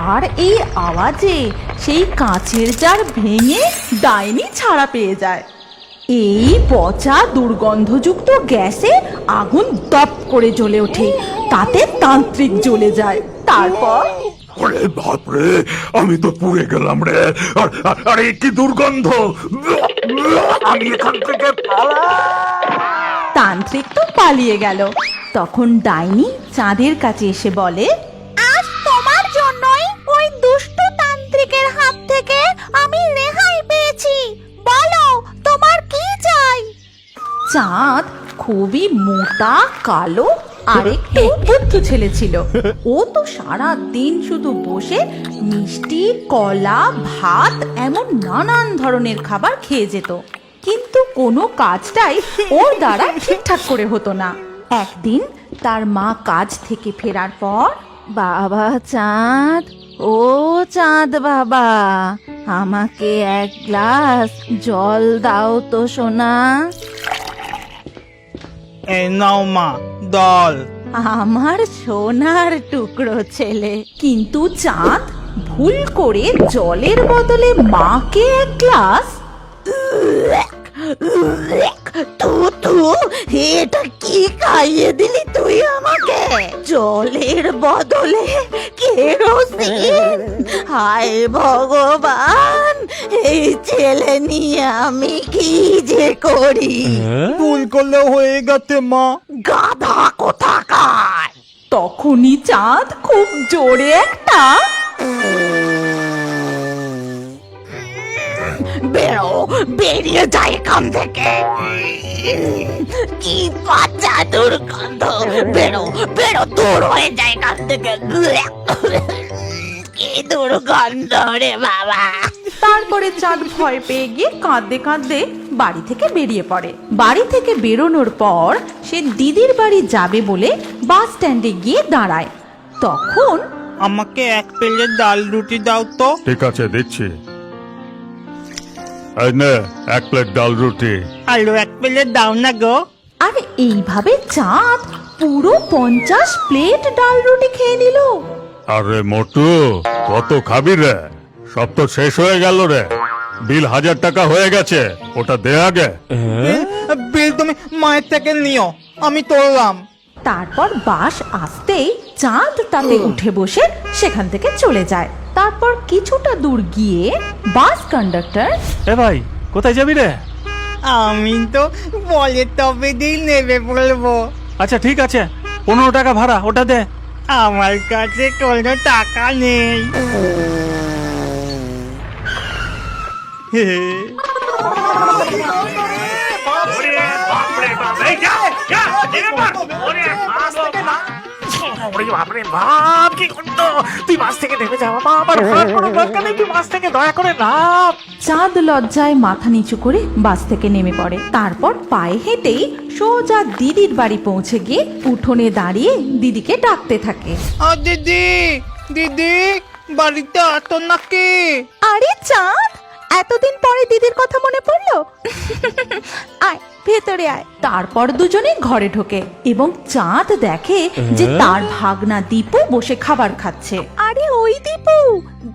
আর এই আওয়াজে সেই কাঁচের জার ভেঙে ডাইনি ছাড়া পেয়ে যায়। এই পচা দুর্গন্ধযুক্ত গ্যাসে আগুন দপ করে জ্বলে ওঠে, তাতে তান্ত্রিক জ্বলে যায়। তারপর আরে বাপরে, আমি তো পুড়ে গেলাম রে। আরে কি দুর্গন্ধ! আমি এখান থেকে তান্ত্রিক তো পালিয়ে গেল। তখন ডাইনি চাঁদের কাছে এসে বলে, আজ তোমার জন্যই ওই দুষ্ট তান্ত্রিকের হাত থেকে আমি রেহাই পেয়েছি। বলো তোমার কি চাই? চাঁদ খুবই মোটা, কালো আর একটু বুদ্ধু ছেলে ছিল। ও তো সারা দিন শুধু বসে মিষ্টি, কলা, ভাত এমন নানান ধরনের খাবার খেয়ে যেত, কিন্তু কোনো কাজটাই ওর দ্বারা ঠিকঠাক করে হতো না। একদিন তার মা কাজ থেকে ফেরার পর, বাবা চাঁদ, ও চাঁদ বাবা, আমাকে এক গ্লাস জল দাও তো সোনা। এই নাও মা দল। আমার সোনার টুকরো ছেলে। কিন্তু চাঁদ ভুল করে জলের বদলে মাকে এক গ্লাস। এটা কি খাইয়ে দিলি তুই আমাকে? জলের বদলে কেরোসিন! হায় ভগবান, এই ছেলে নিয়ে আমি কি যে করি! ভুল করলে হয়ে গেছে মা। গাধা কোথাকার! তখনই চাঁদ খুব জোরে একটা বেরো, বেরিয়ে যায় এখান থেকে। কি বাচ্চা দুর্গন্ধ! বেরো, বেরো, দূর হয়ে যায় এখান থেকে। কি দুর্গন্ধ রে বাবা! তারপরে চাঁদ ভয় পেয়ে গিয়ে কাঁদতে কাঁদতে বাড়ি থেকে বেরিয়ে পড়ে। বাড়ি থেকে বেরোনোর পর সে দিদির বাড়ি যাবে বলে বাস স্ট্যান্ডে গিয়ে দাঁড়ায়। তখন আমাকে এক প্লেট ডাল রুটি দাও তো। ঠিক আছে, দিচ্ছি। এই নে, এক প্লেট ডাল রুটি। আলু এক প্লেট দাও না গো। আর এইভাবে চাঁদ পুরো 50 প্লেট ডাল রুটি খেয়ে নিল। আরে মোটু, কত খাবি রে? সব তো শেষ হয়ে গেল রে। বিল 1000 টাকা হয়ে গেছে, ওটা দে আগে। বিল তুমি মায়ের থেকে নিও, আমি তোললাম। তারপর বাস আসতেই চাঁদ তাতে উঠে বসে সেখান থেকে চলে যায়। তারপর কিছুটা দূর গিয়ে বাস কন্ডাক্টর, এ ভাই, কোথায় যাবি রে? আমি তো বলে তবে দিই নেবে বলবো। আচ্ছা ঠিক আছে, 15 টাকা ভাড়া, ওটা দে। আমার কাছে কোনো টাকা নেই। চাঁদ লজ্জায় মাথা নিচু করে বাস থেকে নেমে পড়ে। তারপর পায়ে হেঁটেই সোজা দিদির বাড়ি পৌঁছে গিয়ে উঠোনে দাঁড়িয়ে দিদিকে ডাকতে থাকে। দিদি, দিদি, বাড়িতে আসো নাকি? আরে চাঁদ, এতদিন পরে দিদির কথা মনে পড়লো? আয় ভেতরে আয়। তারপর দুজনে ঘরে ঢোকে এবং চাঁদ দেখে যে তার ভাগনা দীপু বসে খাবার খাচ্ছে। আরে ওই দীপু,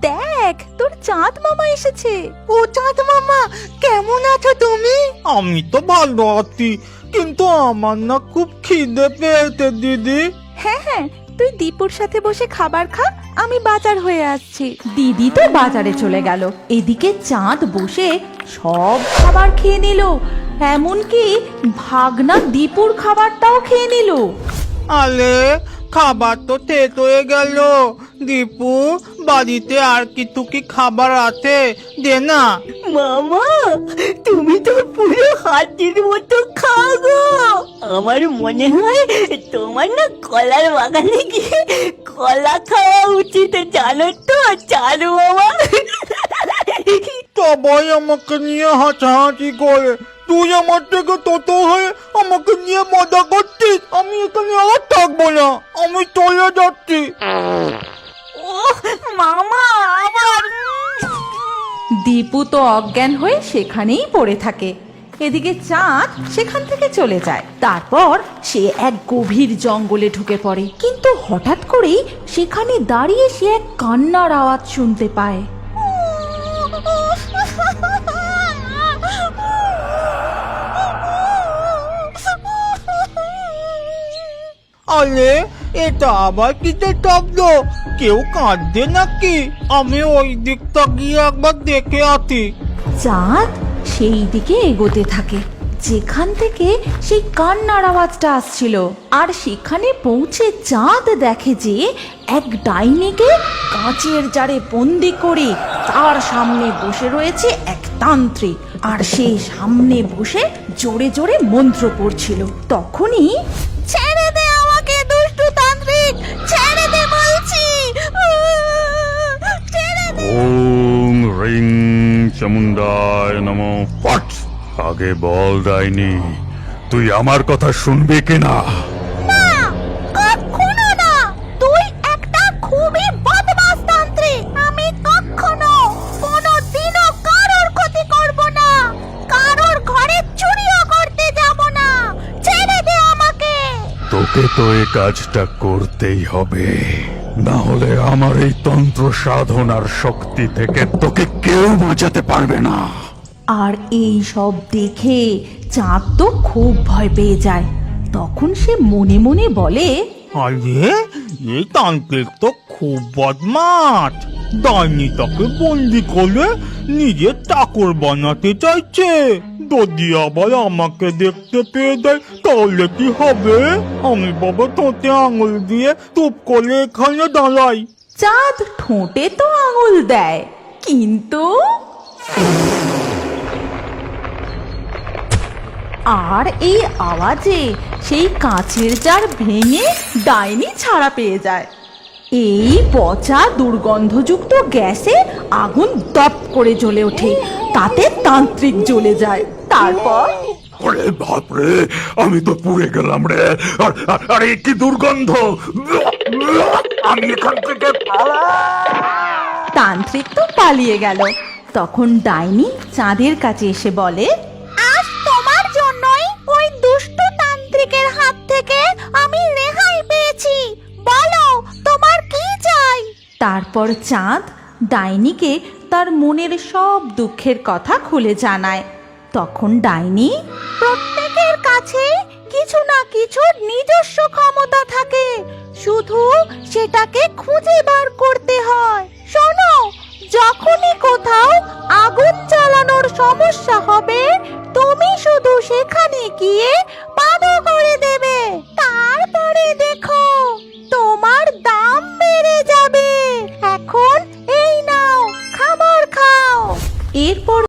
দেখ তোর চাঁদ মামা এসেছে। ও চাঁদ মামা, কেমন আছো তুমি? আমি তো ভালো আছি, কিন্তু আমার না খুব খিদে পেয়েছে দিদি। হ্যাঁ হ্যাঁ, তুই দীপুর সাথে বসে খাবার খা, আমি বাজার হয়ে আসছি। দিদি তো বাজারে চলে গেল। এদিকে চাঁদ বসে সব খাবার খেয়ে নিল, এমনকি ভাগনা দীপুর খাবারটাও খেয়ে নিল। আরে খাবার তো শেষ হয়ে গেল। দীপু, বাড়িতে আর কিছু কি খাবার আছে? দে না। মামা, তুমি তো পুরো হাতির মতো খাগো। আমার মনে হয় তোমার না কলার বাগানে গিয়ে কলা খাওয়া উচিত, জানো তো চারু মামা। সবাই আমাকে নিয়ে হাসাহাসি করে, তুই আমার থেকে ছোট হয়ে আমাকে নিয়ে মজা করছিস। আমি এখানে আর থাকবো না, আমি চলে যাচ্ছি। ও মামা, আবার দীপু তো অজ্ঞান হয়ে সেখানেই পড়ে থাকে। এদিকে চাঁদ সেখান থেকে চলে যায়। তারপর সে এক গভীর জঙ্গলে ঢুকে পড়ে, কিন্তু হঠাৎ করেই সেখানে দাঁড়িয়ে সে এক কান্নার আওয়াজ শুনতে পায়। আরে এটা আবার কিসের শব্দ? কেউ কাঁদছে নাকি? আমি ওই দিকটা গিয়ে একবার দেখে আসি। চাঁদ সেই দিকে এগোতে থাকে যেখান থেকে সেই কান্নার আওয়াজটা আসছিল, আর সেখানে পৌঁছে চাঁদ দেখে যে এক ডাইনিকে কাঁচের জারে বন্দি করে তার সামনে বসে রয়েছে এক তান্ত্রিক, আর সেই সামনে বসে জোরে জোরে মন্ত্র পড়ছিল। তখনই, ছেড়ে দে আমাকে দুষ্টু তান্ত্রিক, ছেড়ে দে বলছি, ছেড়ে দে। ওম রিং চামুন্ডায় নমঃ। পট! আগে বল ডাইনি, তুই আমার কথা শুনবি কিনা? না, কখনো না। তুই একটা খুবই বদমাশ তান্ত্রিক। আমি কখনো কোনোদিনও কারোর ক্ষতি করব না, কারোর ঘরে চুরিও করতে যাব না। ছেড়ে দে আমাকে। তোকে তো এই কাজটা করতেই হবে, না হলে আমার এই তন্ত্র সাধনার শক্তি থেকে তোকে কেউ বাঁচাতে পারবে না। আর এই সব দেখে চাঁদ তো খুব ভয় পেয়ে যায়। তখন সে মনে মনে বলে, আরে এই তান্ত্রিক তো খুব বদমাশ। ডাইনিটাকে বন্দি করে নিজের চাকর বানাতে চাইছে। যদি আবার আমাকে দেখতে পেয়ে দেয় তাহলে কি হবে? আমি বাবা ঠোঁটে আঙুল দিয়ে চুপ করে এখানে দাঁড়াই। চাঁদ ঠোঁটে তো আঙুল দেয়, কিন্তু আর এই আওয়াজে সেই কাঁচের জার ভেঙে ডাইনি ছাড়া পেয়ে যায়। এই পচা দুর্গন্ধযুক্ত গ্যাসে আগুন দপ করে জ্বলে ওঠে, তাতে তান্ত্রিক জ্বলে যায়। তারপর, আরে বাপরে, আমি তো পুড়ে গেলাম রে। আরে কি দুর্গন্ধ! আমি এখান থেকে তান্ত্রিক তো পালিয়ে গেল। তখন ডাইনি চাঁদের কাছে এসে বলে, আজ তোমার জন্যই ওই দুষ্টু তান্ত্রিকের হাত থেকে আমি রেহাই পেয়েছি। বলো তোমার কি চাই? তারপর চাঁদ ডাইনিকে তার মনের সব দুঃখের কথা খুলে জানায়। তখন ডাইনি, প্রত্যেকের কাছে কিছু না কিছু নিজস্ব ক্ষমতা থাকে, শুধু সেটাকে খুঁজে বার করতে হয়। শোনো, যখনই কোথাও আগুন জ্বালানোর সমস্যা হবে, তুমি শুধু সেখানে গিয়ে বাধা করে দেবে। তারপরে দেখো তোমার দাম বেড়ে যাবে। এখন এই নাও, খাবার খাও। এরপর